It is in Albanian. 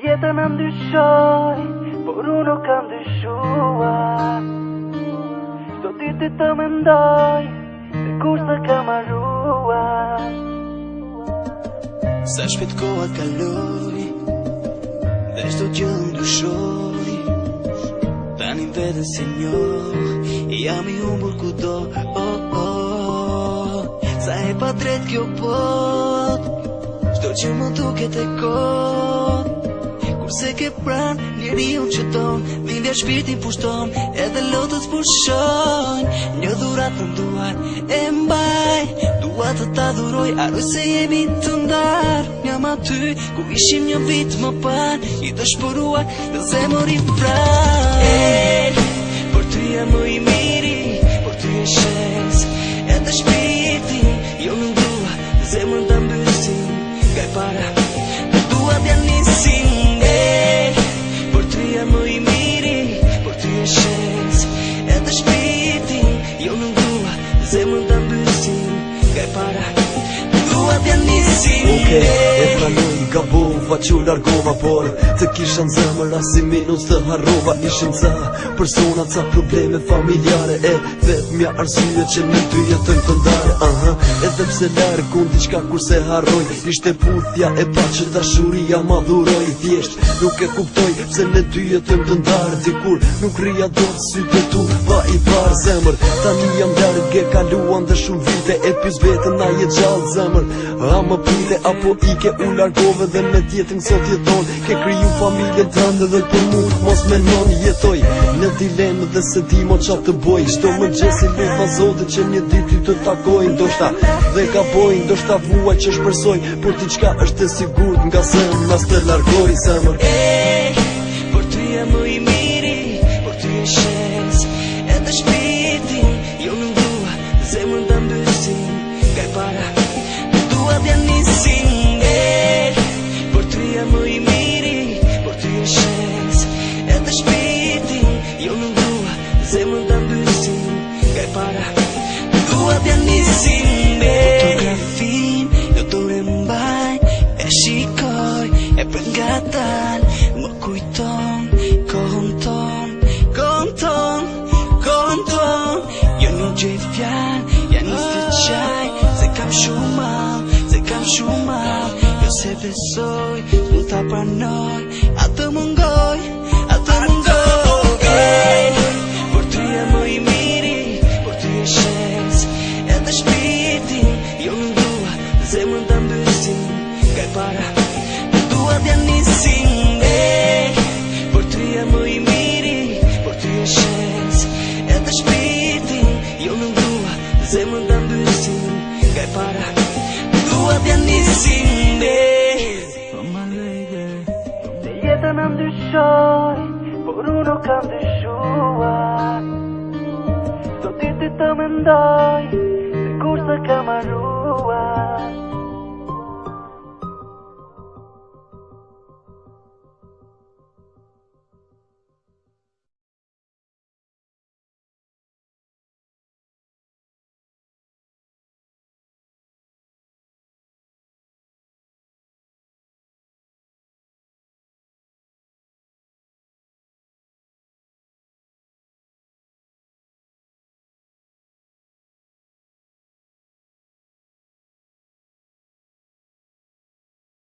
Jeta në ndyshoj, por unë nuk kam dyshuar. Çdo ditë të mendoj se kur s'e kam harruar. Sa shpejt koha kaloi dhe çdo gjë ndryshoi. Tani veten si njoh, jam I humbur kudo. Sa e pa drejt kjo bot, çdo që më duket e kot. Kurse ke pran njeriu që don, dhindja shpirtin pushton, edhe lotët pushojnë. Një dhurat në duar e mbaj, dua të ta dhuroj, harroj se jemi të ndarë. Jam aty ku ishim një vit më parë, I dëshpëruar në zemër I vrarë. Por ty jam më I miri, por ty e shes, edhe shpirtin jo në dua, zemër ta mbysin nga e para, në dua t'ja nisin. Por ty jam më I miri, por ty e shes, edhe shpirtin jo në dua, zemër ta mbysin nga e para, në dua t'ja nisin. E pranoj gabova që largova, por të kisha në zemër as I minus të harrova. Ishim ca persona, ca probleme familjare, e vetmja arsye që ne dy jetojmë të ndarë. Edhe pse larg unë diçka kurse harroj, ishte puthja e pa që dashuria ma dhuroj. Thjesht nuk e kuptoj pse ne dy jetojmë të ndarë. Dikur nuk rria dot sytë tu pa I parë zemër. Tani jam larg, e kaluan dhe shumë vite, e pys vetën a je gjallë zemër. A më prite apo ike u largove dhe me tjetën sot jeton. Ke kriju familje tënde dhe për mu mos menon jetoj në dilemë dhe se di mo qa të boj. Shto më gjesi lupa zote që një ditë të takoj. Ndoshta dhe ka boj, ndoshta vuaj që shpërsoj, por ti qka është e sigur nga zemë nas të largoj zemër. Por ty jam më I miri, por ty e shes, edhe shpirtin jo në dua, zemër ta mbysin nga e para, në dua t'ja nisin. Por ty jam më I miri, por ty e shes, edhe shpirtin jo në dua, zemër ta mbysin nga e para, në dua t'ja nisin. Fotografin do të rembaj, e shikoj, e për nga tal, më kujton kohën ton, kohën ton, kohën ton. Jo nuk gjej fjalë, ja nis të qaj, se kam shumë mal, se kam shumë mal. Jo se besoj, mund ta pranoj, atë mungoj, atë mungoj. Por ty jam më I miri, por ty e shes, edhe shpirtin jo në dua, zemër ta mbysin nga e para, në dua t'ja nisin. Por ty jam më I miri, por ty e shes, edhe shpirtin jo në dua, zemër ta mbysin nga e para, në dua t'ja nisin. Se jeta në ndyshoj, por unë nuk kam dyshuar. Çdo ditë të mendoj se kur s'e kam harruar.